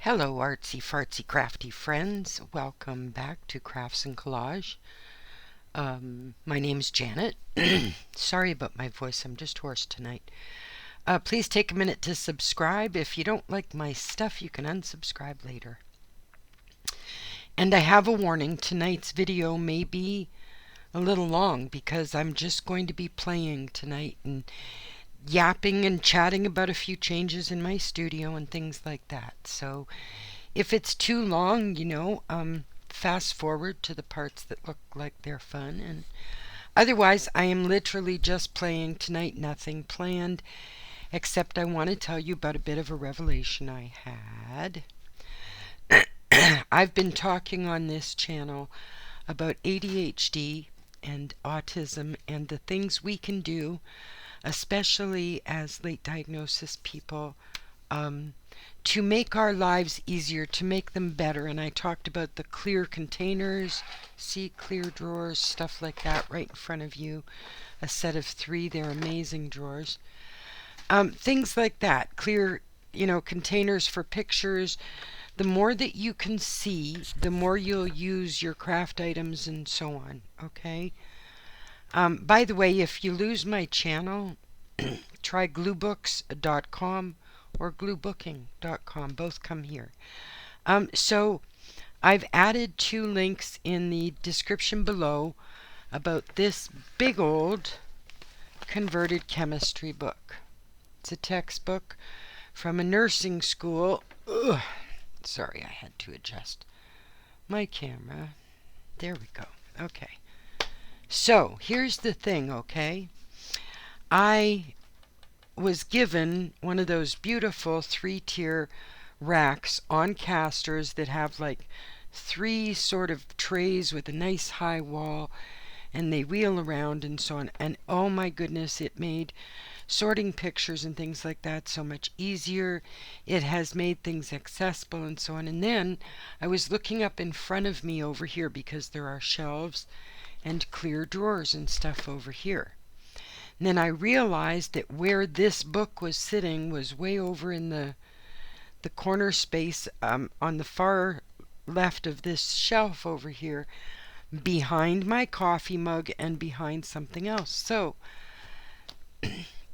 Hello, artsy fartsy crafty friends. Welcome back to Crafts and Collage. My name's Janet. Sorry about my voice, I'm just hoarse tonight. Please take a minute to subscribe. If you don't like my stuff, you can unsubscribe later. And I have a warning, tonight's video may be a little long because I'm just going to be playing tonight and yapping and chatting about a few changes in my studio and things like that. So if it's too long, fast forward to the parts that look like they're fun. And otherwise, I am literally just playing tonight, nothing planned, except I want to tell you about a bit of a revelation I had. I've been talking on this channel about ADHD and autism and the things we can do, especially as late diagnosis people, to make our lives easier, to make them better. And I talked about the clear containers, see, clear drawers, stuff like that right in front of you. A set of 3, they're amazing drawers. Things like that, clear, containers for pictures. The more that you can see, the more you'll use your craft items and so on, okay? By the way, if you lose my channel, try gluebooks.com or gluebooking.com. Both come here. So I've added 2 links in the description below about this big old converted chemistry book. It's a textbook from a nursing school. Ugh. Sorry, I had to adjust my camera. There we go. Okay. So, here's the thing, okay? I was given one of those beautiful 3-tier racks on casters that have like 3 sort of trays with a nice high wall, and they wheel around and so on. And oh my goodness, it made sorting pictures and things like that so much easier. It has made things accessible and so on. And then I was looking up in front of me over here because there are shelves and clear drawers and stuff over here. And then I realized that where this book was sitting was way over in the corner space on the far left of this shelf over here, behind my coffee mug and behind something else. So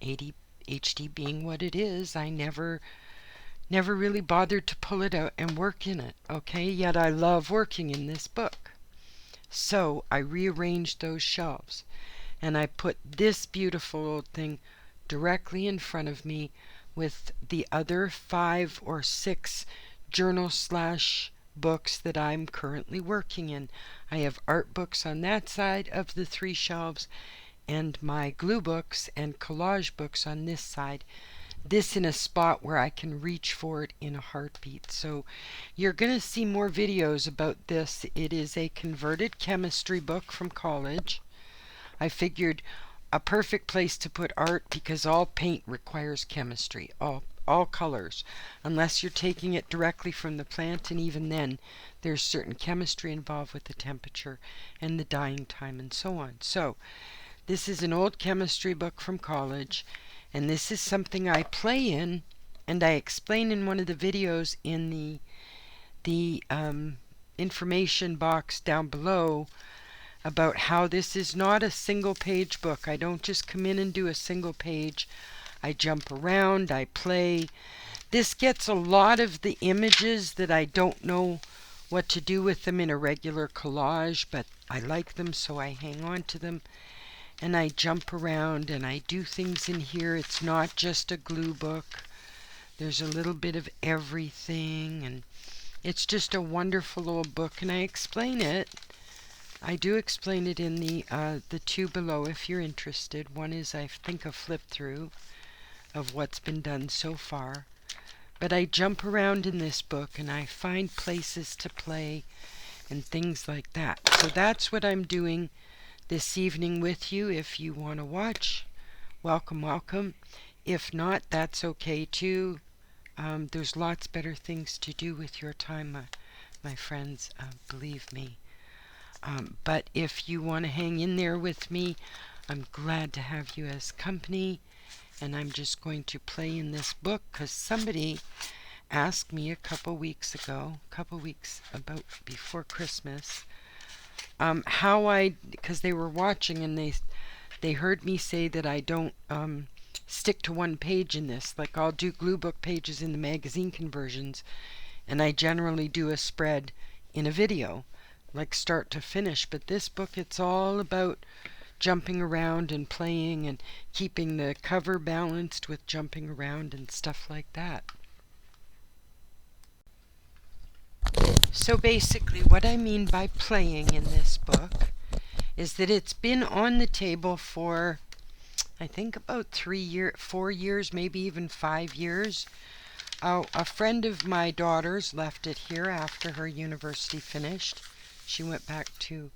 ADHD being what it is, I never really bothered to pull it out and work in it, okay? Yet I love working in this book. So I rearranged those shelves and I put this beautiful old thing directly in front of me with the other 5 or 6 journal / books that I'm currently working in. I have art books on that side of the 3 shelves and my glue books and collage books on this side. This in a spot where I can reach for it in a heartbeat. So you're going to see more videos about this. It is a converted chemistry book from Collage. I figured a perfect place to put art because all paint requires chemistry, all colors, unless you're taking it directly from the plant, and even then there's certain chemistry involved with the temperature and the dyeing time and so on. So this is an old chemistry book from Collage, and this is something I play in, and I explain in one of the videos in the information box down below about how this is not a single page book. I don't just come in and do a single page. I jump around, I play. This gets a lot of the images that I don't know what to do with them in a regular collage, but I like them, so I hang on to them. And I jump around and I do things in here. It's not just a glue book. There's a little bit of everything, and it's just a wonderful old book, and I explain it. I do explain it in the 2 below if you're interested. One is, I think, a flip through of what's been done so far. But I jump around in this book and I find places to play and things like that. So that's what I'm doing this evening with you. If you want to watch, welcome, welcome. If not, that's okay too. There's lots better things to do with your time, my friends, believe me. But if you want to hang in there with me, I'm glad to have you as company. And I'm just going to play in this book because somebody asked me a couple weeks about before Christmas, because they were watching and they heard me say that I don't stick to one page in this. Like, I'll do gluebook pages in the magazine conversions, and I generally do a spread in a video, like start to finish. But this book, it's all about jumping around and playing and keeping the cover balanced with jumping around and stuff like that. So basically what I mean by playing in this book is that it's been on the table for, I think, about 4 years, maybe even 5 years. A friend of my daughter's left it here after her university finished. She went back to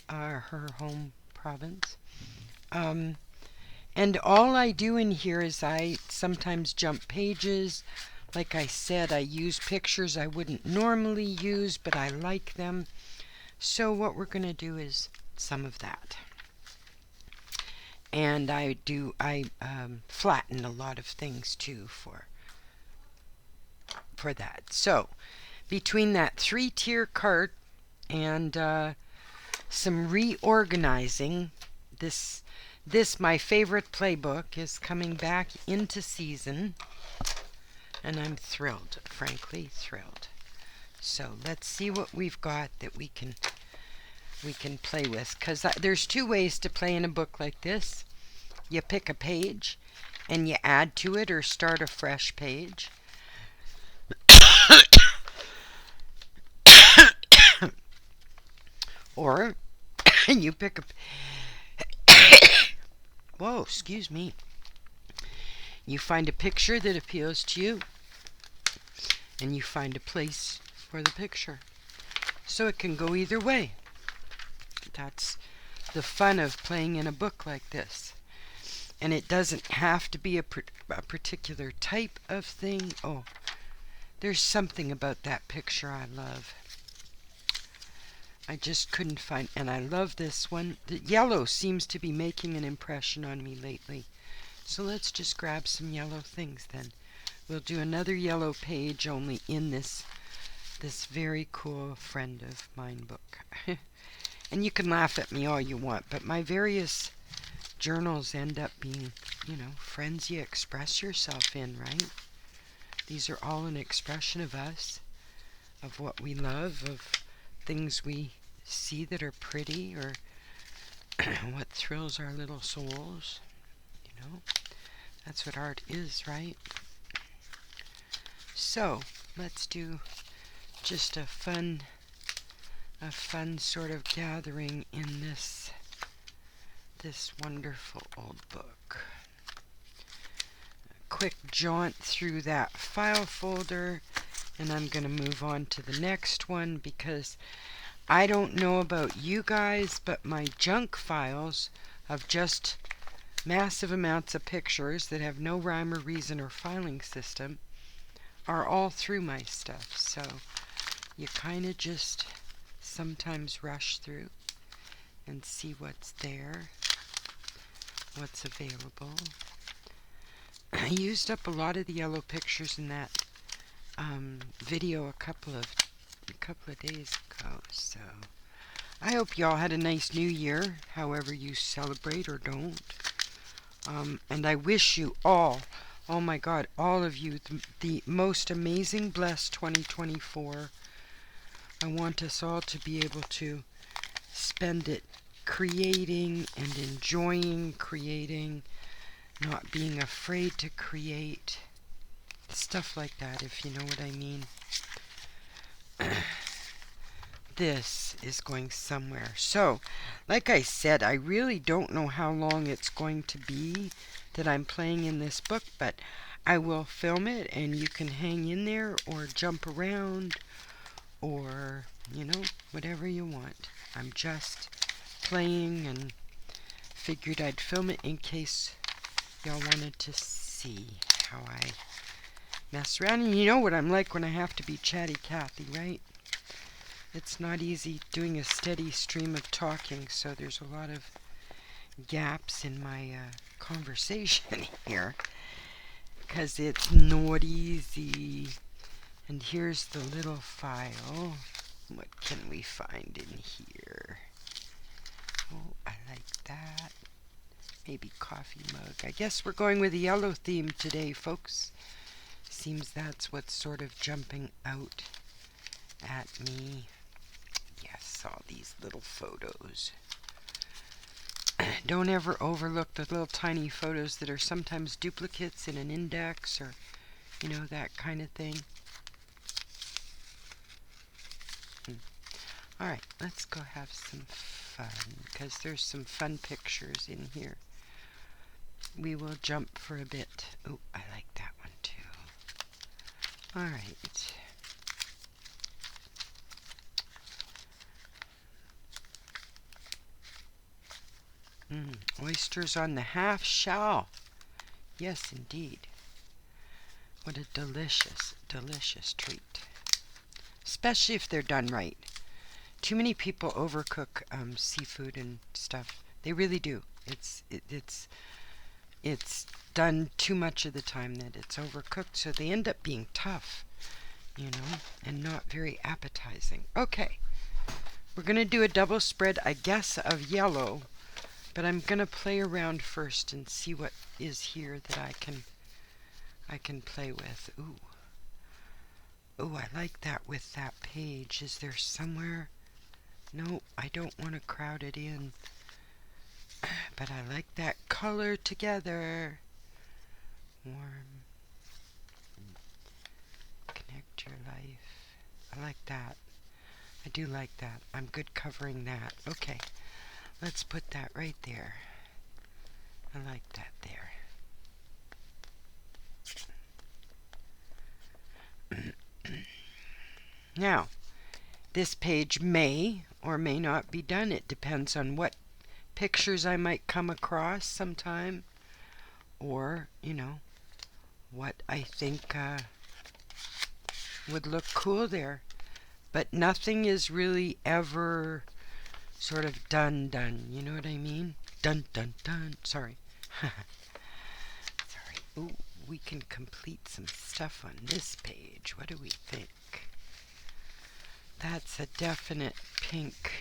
her home province. And all I do in here is I sometimes jump pages. Like I said, I use pictures I wouldn't normally use, but I like them. So what we're going to do is some of that. And I flatten a lot of things too for that. So between that 3-tier cart and some reorganizing, this my favorite playbook is coming back into season, and I'm thrilled, frankly thrilled. So let's see what we've got that we can play with, because there's 2 ways to play in a book like this. You pick a page and you add to it or start a fresh page. Or you pick a whoa, excuse me. You find a picture that appeals to you, and you find a place for the picture. So it can go either way. That's the fun of playing in a book like this. And it doesn't have to be a particular type of thing. Oh, there's something about that picture I love. I just couldn't find, and I love this one. The yellow seems to be making an impression on me lately. So let's just grab some yellow things then. We'll do another yellow page, only in this very cool friend of mine book. And you can laugh at me all you want, but my various journals end up being, friends you express yourself in, right? These are all an expression of us, of what we love, of things we see that are pretty, or what thrills our little souls. That's what art is, right? So let's do just a fun sort of gathering in this wonderful old book. A quick jaunt through that file folder, and I'm going to move on to the next one, because I don't know about you guys, but my junk files of just massive amounts of pictures that have no rhyme or reason or filing system are all through my stuff. So you kind of just sometimes rush through and see what's there, what's available. I used up a lot of the yellow pictures in that video a couple of days ago. So I hope y'all had a nice new year, however you celebrate or don't. And I wish you all, oh my God, all of you, the most amazing, blessed 2024. I want us all to be able to spend it creating and enjoying creating, not being afraid to create, stuff like that, if you know what I mean. This is going somewhere. So, like I said, I really don't know how long it's going to be that I'm playing in this book, but I will film it, and you can hang in there or jump around or, whatever you want. I'm just playing and figured I'd film it in case y'all wanted to see how I mess around. And you know what I'm like when I have to be chatty Cathy, right? It's not easy doing a steady stream of talking, so there's a lot of gaps in my conversation here, because it's not easy. And here's the little file. What can we find in here? Oh, I like that. Maybe coffee mug. I guess we're going with a yellow theme today, folks. Seems that's what's sort of jumping out at me. Yes, all these little photos. Don't ever overlook the little tiny photos that are sometimes duplicates in an index or, you know, that kind of thing. Alright, let's go have some fun, because there's some fun pictures in here. We will jump for a bit. Oh, I like that one too. Alright. Oysters on the half shell. Yes, indeed. What a delicious, delicious treat. Especially if they're done right. Too many people overcook seafood and stuff. They really do. It's done too much of the time that it's overcooked, so they end up being tough, you know, and not very appetizing. Okay, we're going to do a double spread, I guess, of yellow, but I'm going to play around first and see what is here that I can play with. Ooh, I like that with that page. Is there somewhere? No, I don't want to crowd it in. But I like that color together. Warm. Connect your life. I like that. I do like that. I'm good covering that. Okay, let's put that right there. I like that there. Now, this page may or may not be done. It depends on what pictures I might come across sometime, or, you know, what I think would look cool there. But nothing is really ever sort of done, you know what I mean? Dun, dun, dun. Sorry. Sorry. Ooh, we can complete some stuff on this page. What do we think? That's a definite pink.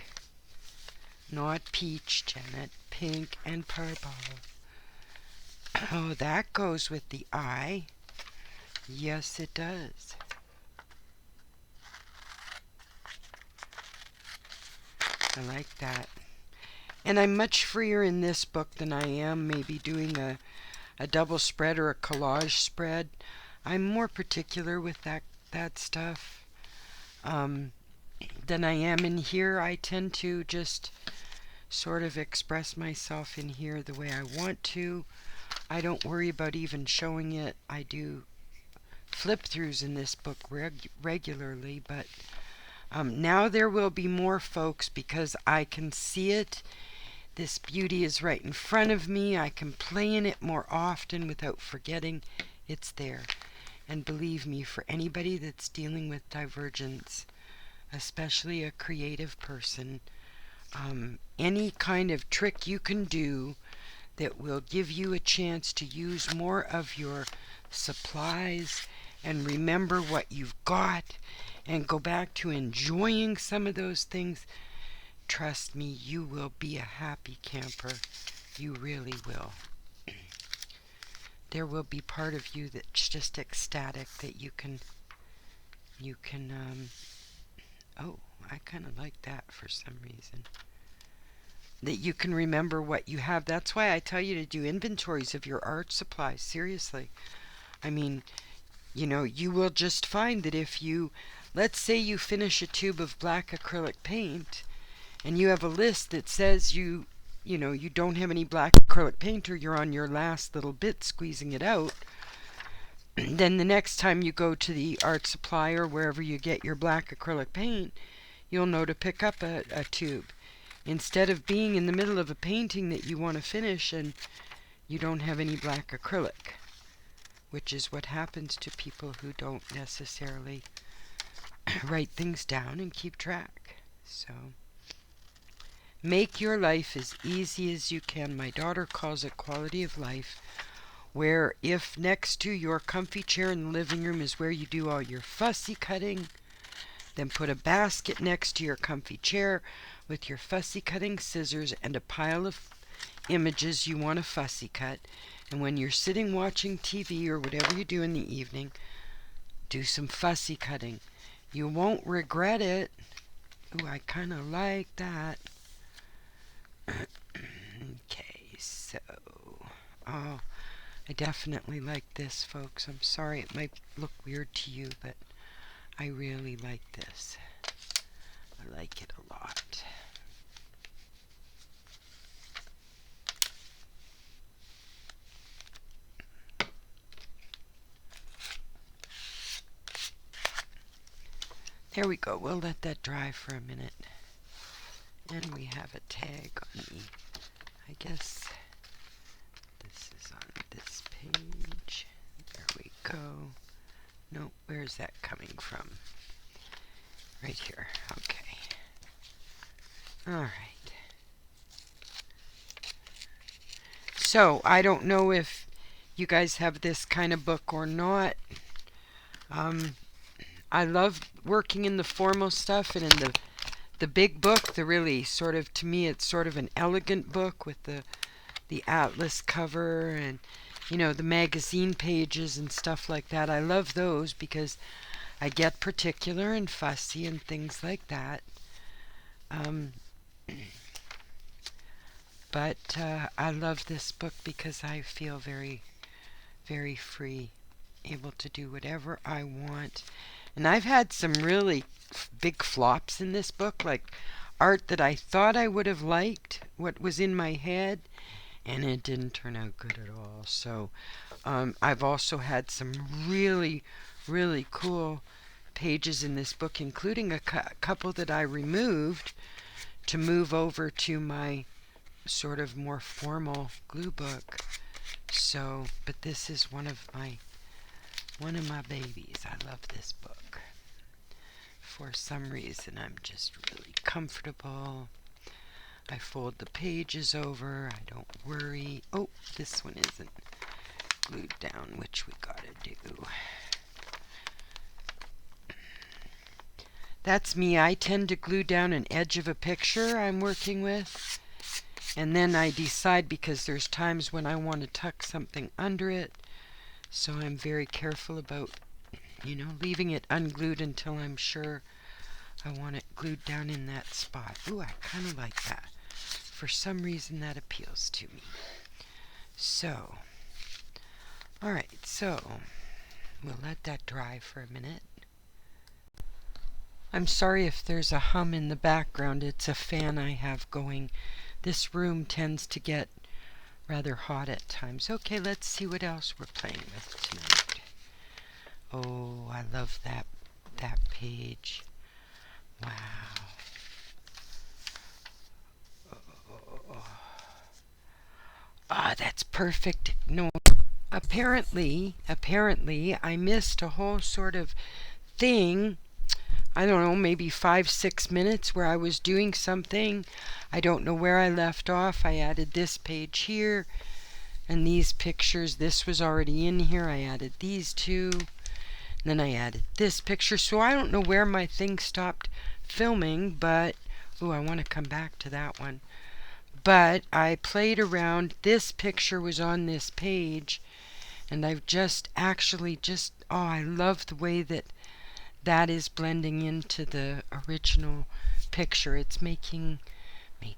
Not peach, Janet. Pink and purple. Oh, that goes with the eye. Yes, it does. I like that. And I'm much freer in this book than I am maybe doing a double spread or a collage spread. I'm more particular with that stuff than I am in here. I tend to just sort of express myself in here the way I want to. I don't worry about even showing it. I do flip-throughs in this book regularly, but now there will be more, folks, because I can see it. This beauty is right in front of me. I can play in it more often without forgetting it's there. And believe me, for anybody that's dealing with divergence, especially a creative person, any kind of trick you can do that will give you a chance to use more of your supplies and remember what you've got and go back to enjoying some of those things, trust me, you will be a happy camper. You really will. There will be part of you that's just ecstatic that you can oh, I kind of like that for some reason. That you can remember what you have. That's why I tell you to do inventories of your art supplies. Seriously. I mean, you know, you will just find that if you, let's say you finish a tube of black acrylic paint and you have a list that says you know, you don't have any black acrylic paint or you're on your last little bit squeezing it out, then the next time you go to the art supply or wherever you get your black acrylic paint, you'll know to pick up a tube. Instead of being in the middle of a painting that you want to finish and you don't have any black acrylic, which is what happens to people who don't necessarily write things down and keep track. So, make your life as easy as you can. My daughter calls it quality of life. where if next to your comfy chair in the living room is where you do all your fussy cutting, then put a basket next to your comfy chair with your fussy cutting scissors and a pile of images you want to fussy cut. And when you're sitting watching TV or whatever you do in the evening, do some fussy cutting. You won't regret it. Ooh, I kind of like that. Okay, so, oh, I definitely like this, folks. I'm sorry it might look weird to you, but I really like this. I like it a lot. There we go. We'll let that dry for a minute. And we have a tag on the, I guess this is on this page. There we go. No, where's that coming from? Right here. Okay. All right. So, I don't know if you guys have this kind of book or not. I love working in the formal stuff and in the big book, the really sort of, to me, it's sort of an elegant book with the atlas cover and, you know, the magazine pages and stuff like that. I love those because I get particular and fussy and things like that. But I love this book because I feel very, very free, able to do whatever I want. And I've had some really big flops in this book, like art that I thought I would have liked, what was in my head, and it didn't turn out good at all. So I've also had some really, really cool pages in this book, including a couple that I removed to move over to my sort of more formal glue book. So, but this is one of my babies. I love this book. For some reason, I'm just really comfortable. I fold the pages over. I don't worry. Oh, this one isn't glued down, which we gotta do. That's me. I tend to glue down an edge of a picture I'm working with. And then I decide, because there's times when I want to tuck something under it. So I'm very careful about, you know, leaving it unglued until I'm sure I want it glued down in that spot. Ooh, I kind of like that. For some reason that appeals to me. So, alright, so we'll let that dry for a minute. I'm sorry if there's a hum in the background. It's a fan I have going. This room tends to get rather hot at times. Okay, let's see what else we're playing with tonight. Oh, I love that page. Wow. Ah, that's perfect. No, apparently I missed a whole sort of thing. I don't know, maybe 5-6 minutes where I was doing something. I don't know where I left off. I added this page here and these pictures. This was already in here. I added these two. And then I added this picture. So I don't know where my thing stopped filming, but ooh, I want to come back to that one. But I played around. This picture was on this page, and I've just actually oh, I love the way that is blending into the original picture. It's making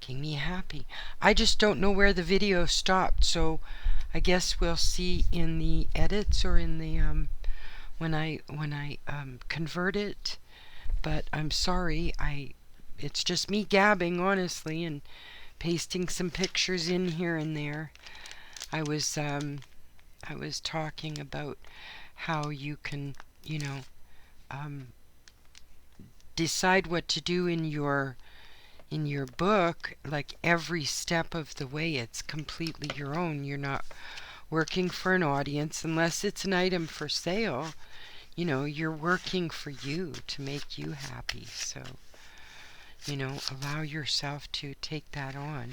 me happy. I just don't know where the video stopped, so I guess we'll see in the edits or in the when I convert it. But I'm sorry, it's just me gabbing, honestly, and pasting some pictures in here and there. I was talking about how you can, you know, decide what to do in your book, like every step of the way. It's completely your own. You're not working for an audience unless it's an item for sale. You know, you're working for you to make you happy. So, you know, allow yourself to take that on.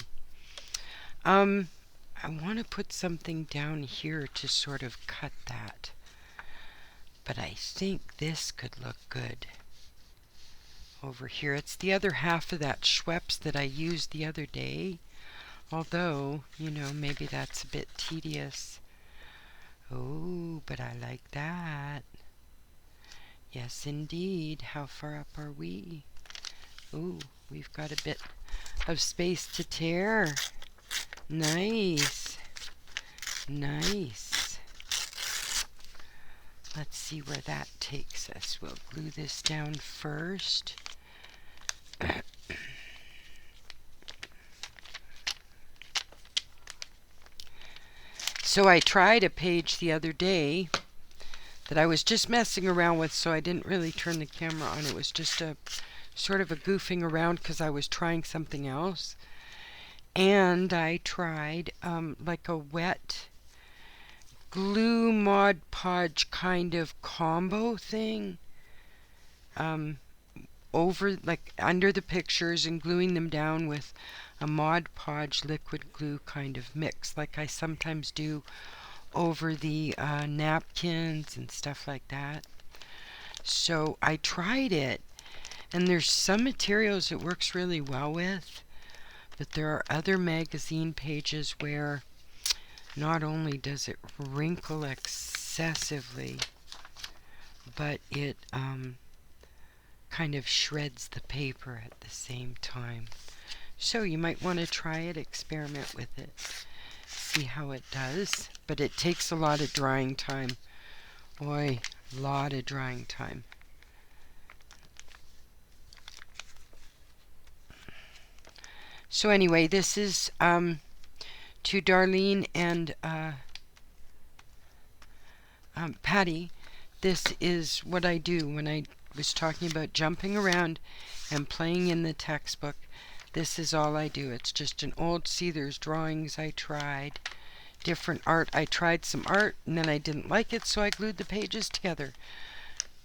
I want to put something down here to sort of cut that. But I think this could look good over here. It's the other half of that Schweppes that I used the other day. Although, you know, maybe that's a bit tedious. Oh, but I like that. Yes, indeed. How far up are we? Ooh, we've got a bit of space to tear. Nice. Nice. Let's see where that takes us. We'll glue this down first. So I tried a page the other day that I was just messing around with, so I didn't really turn the camera on. It was just a sort of a goofing around because I was trying something else. And I tried like a wet glue Mod Podge kind of combo thing over, like, under the pictures and gluing them down with a Mod Podge liquid glue kind of mix, like I sometimes do over the napkins and stuff like that. So I tried it, and there's some materials it works really well with, but there are other magazine pages where not only does it wrinkle excessively, but it kind of shreds the paper at the same time. So you might want to try it, experiment with it, see how it does. But it takes a lot of drying time. Boy, a lot of drying time. So anyway, this is to Darlene and Patty. This is what I do when I was talking about jumping around and playing in the textbook. This is all I do. It's just an old, see, there's drawings I tried, different art. I tried some art and then I didn't like it, so I glued the pages together.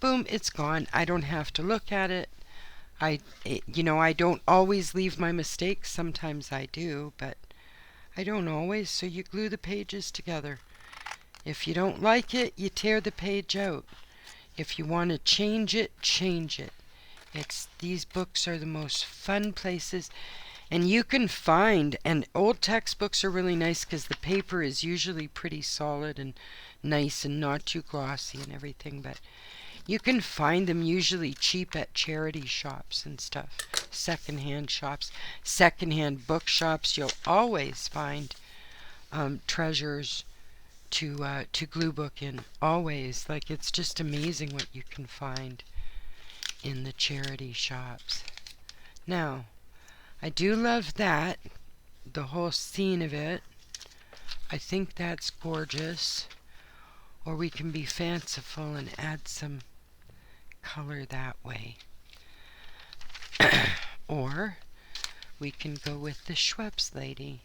Boom, it's gone. I don't have to look at it. You know, I don't always leave my mistakes. Sometimes I do, but I don't always, so you glue the pages together. If you don't like it, you tear the page out. If you want to change it, change it. These books are the most fun places, and you can find, and old textbooks are really nice because the paper is usually pretty solid and nice and not too glossy and everything, but you can find them usually cheap at charity shops and stuff, secondhand shops, secondhand bookshops. You'll always find treasures to glue book in, always. Like, it's just amazing what you can find in the charity shops. Now, I do love that, the whole scene of it. I think that's gorgeous. Or we can be fanciful and add some color that way. Or we can go with the Schweppes lady.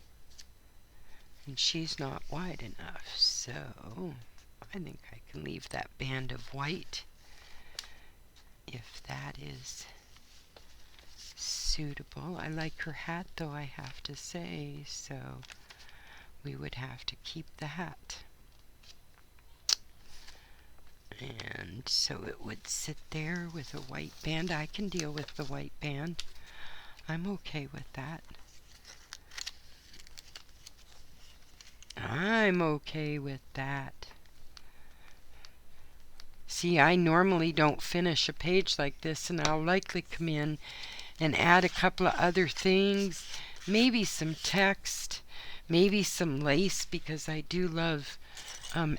And she's not wide enough, so I think I can leave that band of white, if that is suitable. I like her hat, though, I have to say, so we would have to keep the hat. And so it would sit there with a white band. I can deal with the white band. I'm okay with that. I'm okay with that. See, I normally don't finish a page like this, and I'll likely come in and add a couple of other things, maybe some text, maybe some lace, because I do love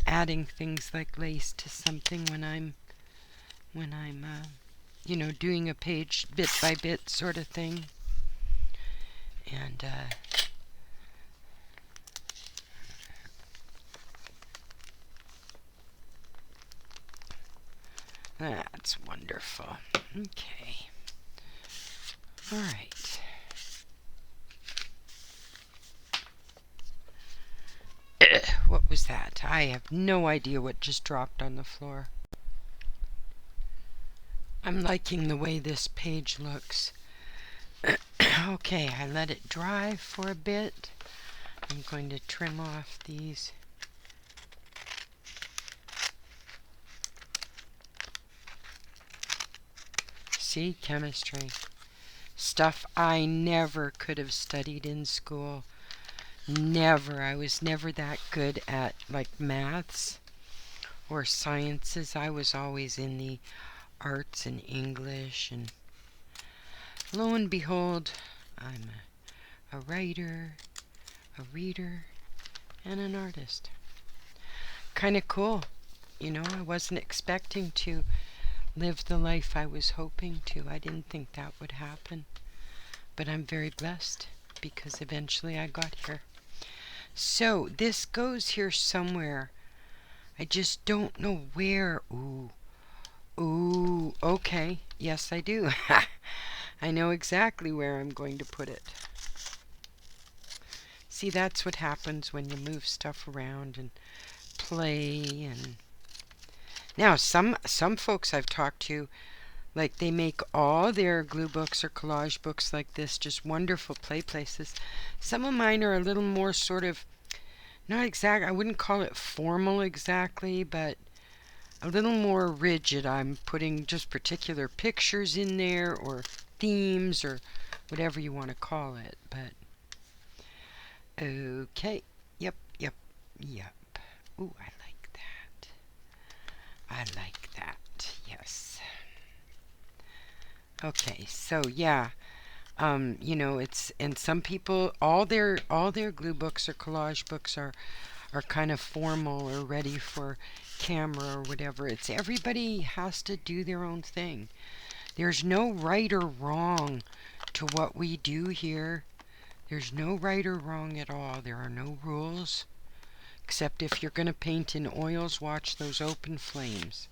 adding things like lace to something when I'm you know, doing a page bit by bit sort of thing. And that's wonderful. Okay. All right. What was that? I have no idea what just dropped on the floor. I'm liking the way this page looks. Okay, I let it dry for a bit. I'm going to trim off these. See, chemistry. Stuff I never could have studied in school. Never. I was never that good at like maths or sciences. I was always in the arts and English, and lo and behold, I'm a writer, a reader, and an artist. Kind of cool. You know, I wasn't expecting to live the life I was hoping to. I didn't think that would happen. But I'm very blessed because eventually I got here. So this goes here somewhere. I just don't know where. Ooh. Ooh. Okay. Yes, I do. I know exactly where I'm going to put it. See, that's what happens when you move stuff around and play. And now some folks I've talked to, like, they make all their glue books or collage books like this, just wonderful play places. Some of mine are a little more sort of, not exact, I wouldn't call it formal exactly, but a little more rigid. I'm putting just particular pictures in there or themes or whatever you want to call it. But okay, yep. Ooh, I like that. I like that, yes. Okay, so yeah, you know, it's, and some people, all their glue books or collage books are kind of formal or ready for camera or whatever. It's, everybody has to do their own thing. There's no right or wrong to what we do here. There's no right or wrong at all. There are no rules, except if you're going to paint in oils, watch those open flames.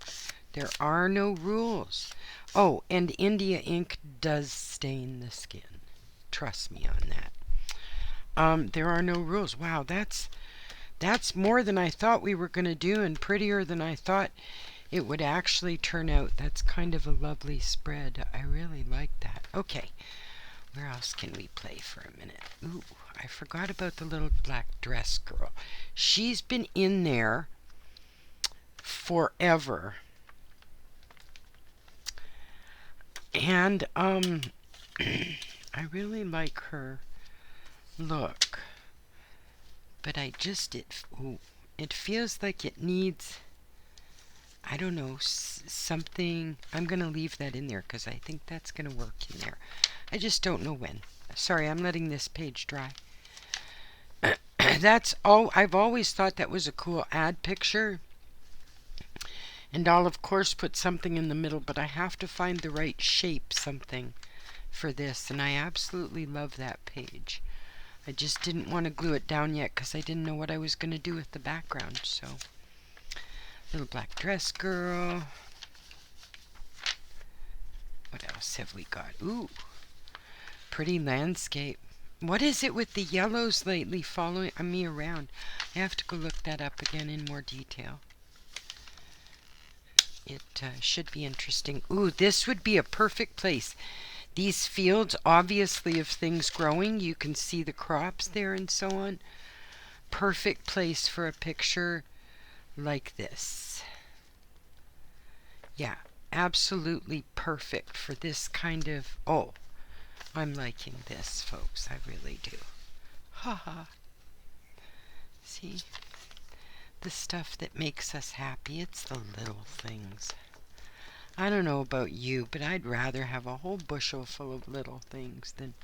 There are no rules. Oh, and India ink does stain the skin. Trust me on that. There are no rules. Wow, that's more than I thought we were going to do, and prettier than I thought it would actually turn out. That's kind of a lovely spread. I really like that. Okay, where else can we play for a minute? Ooh, I forgot about the little black dress girl. She's been in there forever. And I really like her look, but I just, it feels like it needs, I don't know, something. I'm going to leave that in there because I think that's going to work in there. I just don't know when. Sorry, I'm letting this page dry. That's all. I've always thought that was a cool ad picture. And I'll, of course, put something in the middle, but I have to find the right shape something for this. And I absolutely love that page. I just didn't want to glue it down yet because I didn't know what I was going to do with the background. So, little black dress girl. What else have we got? Ooh, pretty landscape. What is it with the yellows lately following me around? I have to go look that up again in more detail. It should be interesting. Ooh, this would be a perfect place. These fields, obviously, of things growing. You can see the crops there and so on. Perfect place for a picture like this. Yeah, absolutely perfect for this kind of... Oh, I'm liking this, folks. I really do. Haha. See? The stuff that makes us happy. It's the little things. I don't know about you, but I'd rather have a whole bushel full of little things than,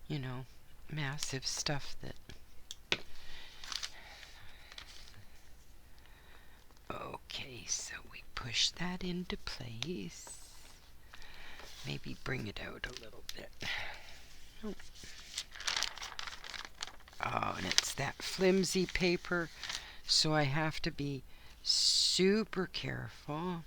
you know, massive stuff that... Okay, so we push that into place. Maybe bring it out a little bit. Oh. Oh, and it's that flimsy paper, so I have to be super careful.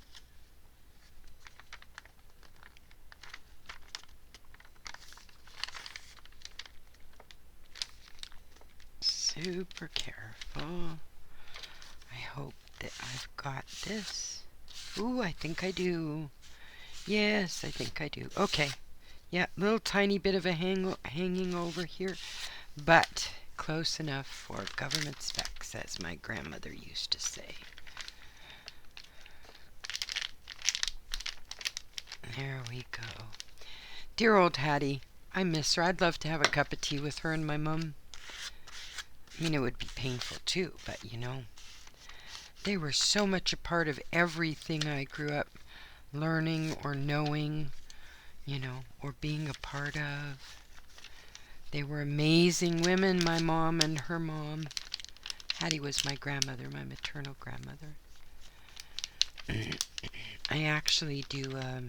Super careful. I hope that I've got this. Ooh, I think I do. Yes, I think I do. Okay. Yeah, little tiny bit of a hanging over here, but close enough for government specs, as my grandmother used to say. There we go. Dear old Hattie. I miss her. I'd love to have a cup of tea with her and my mum. I mean, it would be painful too, but you know, they were so much a part of everything I grew up learning or knowing, you know, or being a part of. They were amazing women, my mom and her mom. Hattie was my grandmother, my maternal grandmother. I actually do a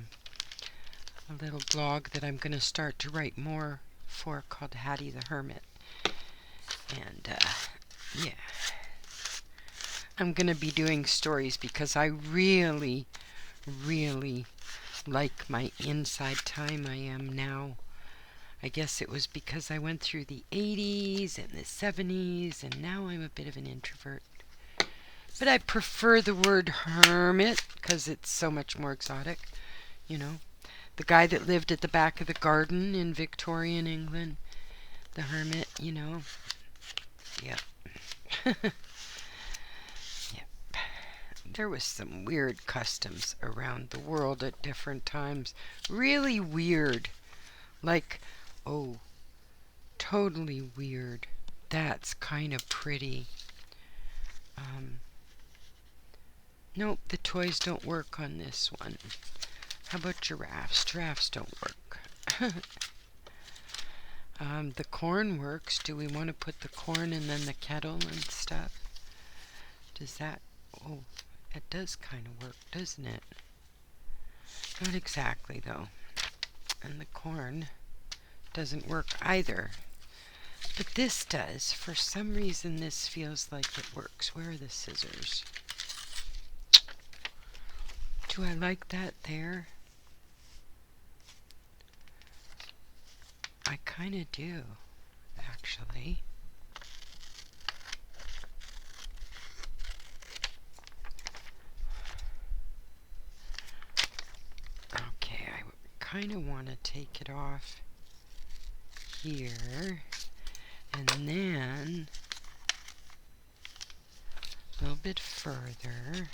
little blog that I'm going to start to write more for called Hattie the Hermit. And, yeah. I'm going to be doing stories because I really, really like my inside time I am now. I guess it was because I went through the 80s and the 70s, and now I'm a bit of an introvert. But I prefer the word hermit because it's so much more exotic, you know. The guy that lived at the back of the garden in Victorian England, the hermit, you know. Yep. Yep. There was some weird customs around the world at different times. Really weird. Like, oh, totally weird. That's kind of pretty. Nope, the toys don't work on this one. How about giraffes? Giraffes don't work. The corn works. Do we want to put the corn and then the kettle and stuff? Does that... Oh, it does kind of work, doesn't it? Not exactly, though. And the corn doesn't work either. But this does. For some reason, this feels like it works. Where are the scissors? Do I like that there? I kind of do, actually. Okay, I kind of want to take it off here, and then a little bit further,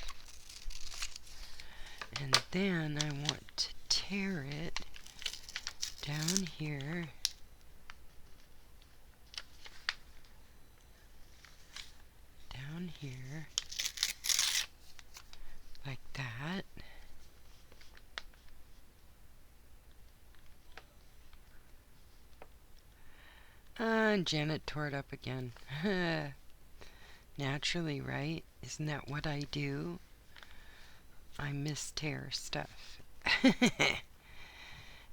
and then I want to tear it down here like that. And Janet tore it up again. Naturally, right? Isn't that what I do? I mistear stuff.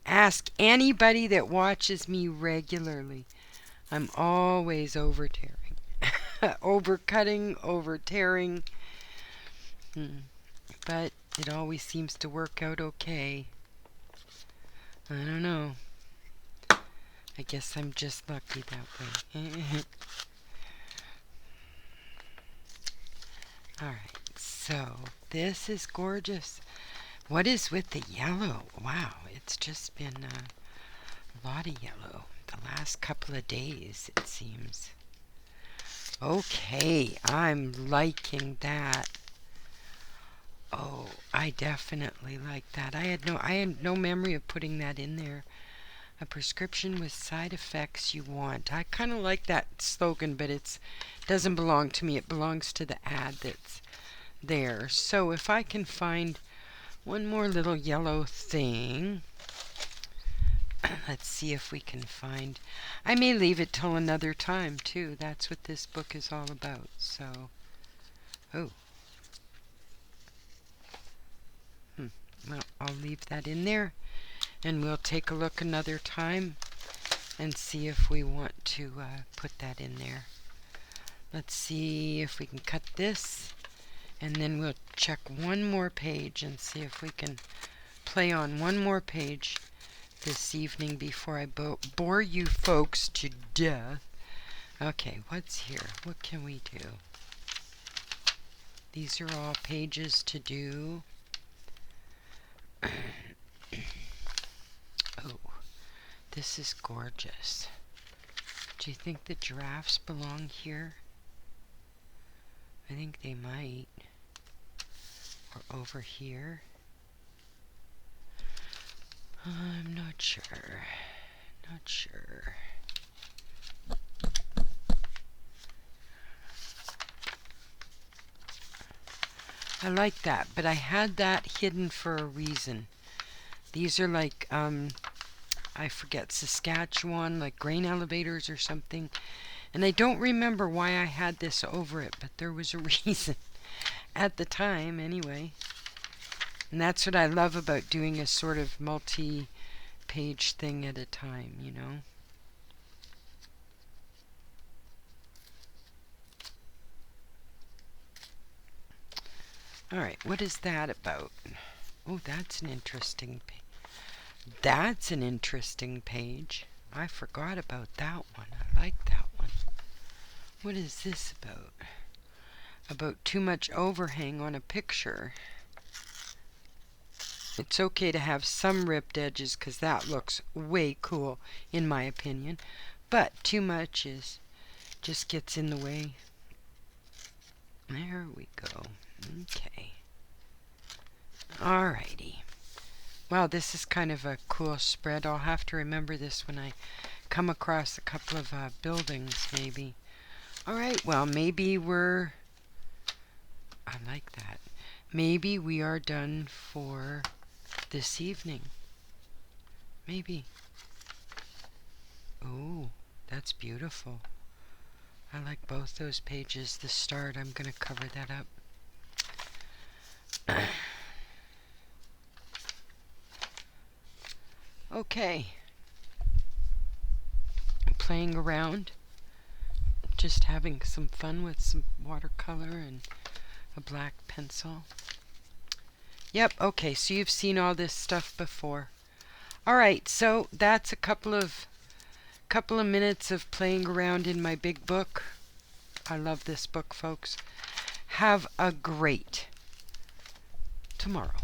Ask anybody that watches me regularly. I'm always over-tearing. Over-cutting, over-tearing. But it always seems to work out okay. I don't know. I guess I'm just lucky that way. Alright, so this is gorgeous. What is with the yellow? Wow, it's just been a lot of yellow the last couple of days, it seems. Okay, I'm liking that. Oh, I definitely like that. I had no memory of putting that in there. A prescription with side effects you want. I kind of like that slogan, but it doesn't belong to me. It belongs to the ad that's there. So if I can find one more little yellow thing, let's see if we can find. I may leave it till another time too. That's what this book is all about. So, oh. Well, I'll leave that in there. And we'll take a look another time and see if we want to put that in there. Let's see if we can cut this, and then we'll check one more page and see if we can play on one more page this evening before I bore you folks to death. Okay, what's here? What can we do? These are all pages to do. Oh, this is gorgeous. Do you think the giraffes belong here? I think they might. Or over here. I'm not sure. Not sure. I like that, but I had that hidden for a reason. These are like, I forget, Saskatchewan, like grain elevators or something. And I don't remember why I had this over it, but there was a reason. At the time, anyway. And that's what I love about doing a sort of multi-page thing at a time, you know. Alright, what is that about? Oh, that's an interesting page. That's an interesting page. I forgot about that one. I like that one. What is this about? About too much overhang on a picture. It's okay to have some ripped edges because that looks way cool in my opinion. But too much just gets in the way. There we go. Okay. Alrighty. Wow, this is kind of a cool spread. I'll have to remember this when I come across a couple of buildings, maybe. Alright, well, maybe we're... I like that. Maybe we are done for this evening. Maybe. Oh, that's beautiful. I like both those pages. The start, I'm going to cover that up. Okay. Playing around. Just having some fun with some watercolor and a black pencil. Yep, okay, so you've seen all this stuff before. Alright, so that's a couple of minutes of playing around in my big book. I love this book, folks. Have a great tomorrow.